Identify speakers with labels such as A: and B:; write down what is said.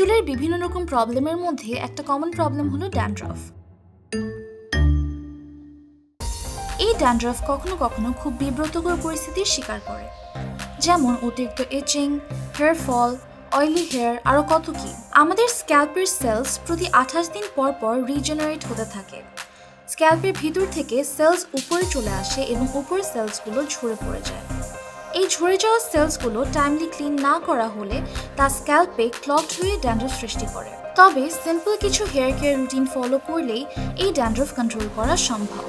A: চুলের বিভিন্ন রকম প্রবলেমের মধ্যে একটা কমন প্রবলেম হলো ড্যান্ড্রাফ। এই ড্যান্ড্রাফ কখনো কখনো খুব বিব্রতকর পরিস্থিতির শিকার করে, যেমন অতিরিক্ত ইচিং, হেয়ার ফল, অয়েলি হেয়ার, আরও কত কি। আমাদের স্ক্যাল্পের সেলস প্রতি 28 দিন পর পর রিজেনারেট হতে থাকে। স্ক্যাল্পের ভিতর থেকে সেলস উপরে চলে আসে এবং উপরের সেলসগুলো ঝরে পড়ে যায়। এই ঝরে যাওয়া সেলসগুলো টাইমলি ক্লিন না করা হলে তা স্ক্যাল্পে ক্লট হয়ে ড্যান্ড্রাফ সৃষ্টি করে। তবে সিম্পল কিছু হেয়ার কেয়ার রুটিন ফলো করলেই এই ড্যান্ড্রাফ কন্ট্রোল করা সম্ভব।